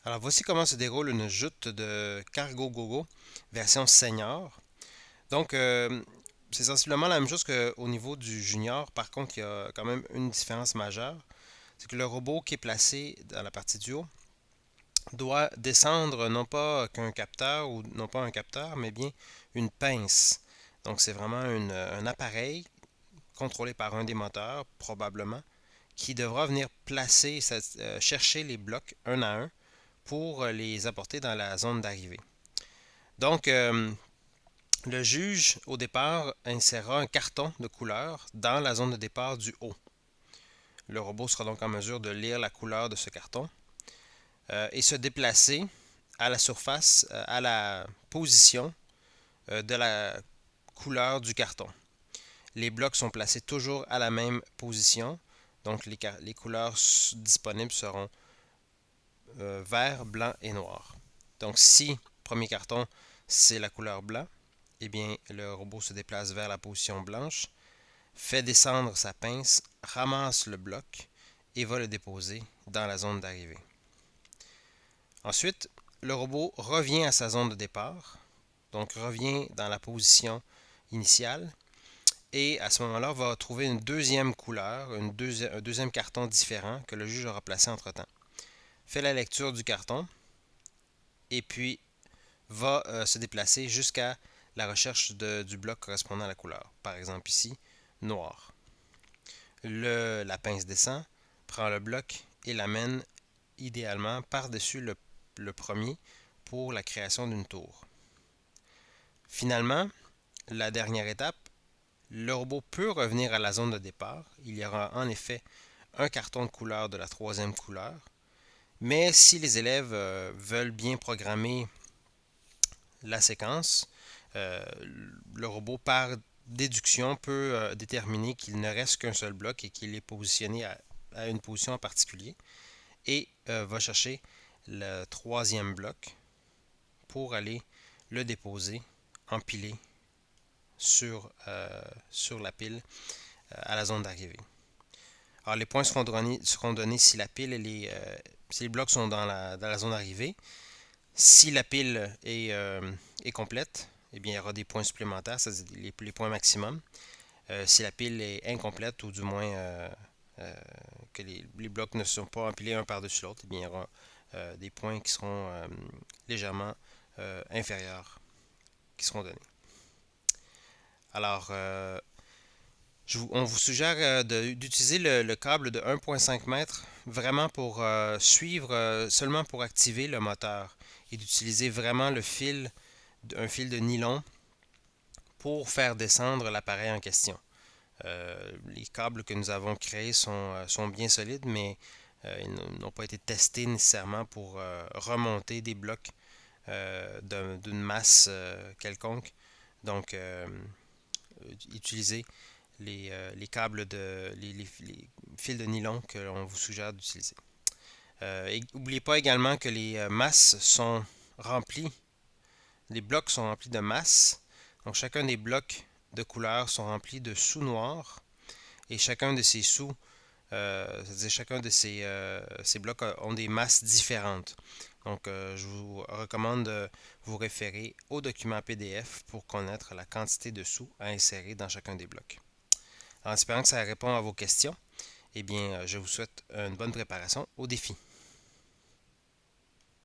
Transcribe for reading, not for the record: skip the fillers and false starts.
Alors voici comment se déroule une joute de Cargo Gogo version senior. Donc c'est sensiblement la même chose qu'au niveau du junior. Par contre, il y a quand même une différence majeure. C'est que le robot qui est placé dans la partie du haut doit descendre non pas qu'un capteur ou non pas un capteur, mais bien une pince. Donc c'est vraiment un appareil contrôlé par un des moteurs, probablement, qui devra venir placer, chercher les blocs un à un pour les apporter dans la zone d'arrivée. Donc, le juge, au départ, insérera un carton de couleur dans la zone de départ du haut. Le robot sera donc en mesure de lire la couleur de ce carton et se déplacer à la surface, à la position de la couleur du carton. Les blocs sont placés toujours à la même position, donc les couleurs disponibles seront vert, blanc et noir. Donc si premier carton c'est la couleur blanc, eh bien le robot se déplace vers la position blanche, fait descendre sa pince, ramasse le bloc et va le déposer dans la zone d'arrivée. Ensuite, le robot revient à sa zone de départ, donc revient dans la position initiale et à ce moment-là va trouver une deuxième couleur, un deuxième carton différent que le juge aura placé entre-temps. Fait la lecture du carton et puis va se déplacer jusqu'à la recherche du bloc correspondant à la couleur. Par exemple ici, noir. La pince descend, prend le bloc et l'amène idéalement par-dessus le premier pour la création d'une tour. Finalement, la dernière étape, le robot peut revenir à la zone de départ. Il y aura en effet un carton de couleur de la troisième couleur. Mais si les élèves veulent bien programmer la séquence, euh, le robot, par déduction, peut déterminer qu'il ne reste qu'un seul bloc et qu'il est positionné à une position en particulier et va chercher le troisième bloc pour aller le déposer empilé sur la pile à la zone d'arrivée. Alors, les points seront donnés si la pile si les blocs sont dans la zone d'arrivée. Si la pile est complète, eh bien, il y aura des points supplémentaires, c'est-à-dire les points maximum. Si la pile est incomplète, ou du moins que les blocs ne sont pas empilés un par-dessus l'autre, eh bien, il y aura des points qui seront légèrement inférieurs qui seront donnés. Alors, on vous suggère d'utiliser le câble de 1,5 m vraiment pour suivre, seulement pour activer le moteur et d'utiliser vraiment un fil de nylon pour faire descendre l'appareil en question. Les câbles que nous avons créés sont bien solides, mais ils n'ont pas été testés nécessairement pour remonter des blocs d'une masse quelconque. Donc, utilisez les câbles les fils de nylon que l'on vous suggère d'utiliser. N'oubliez pas également que les masses sont remplies, les blocs sont remplis de masses. Donc chacun des blocs de couleur sont remplis de sous noirs et chacun de ces sous, c'est-à-dire chacun de ces blocs ont des masses différentes. Donc je vous recommande de vous référer au document PDF pour connaître la quantité de sous à insérer dans chacun des blocs. En espérant que ça répond à vos questions, eh bien, je vous souhaite une bonne préparation au défi.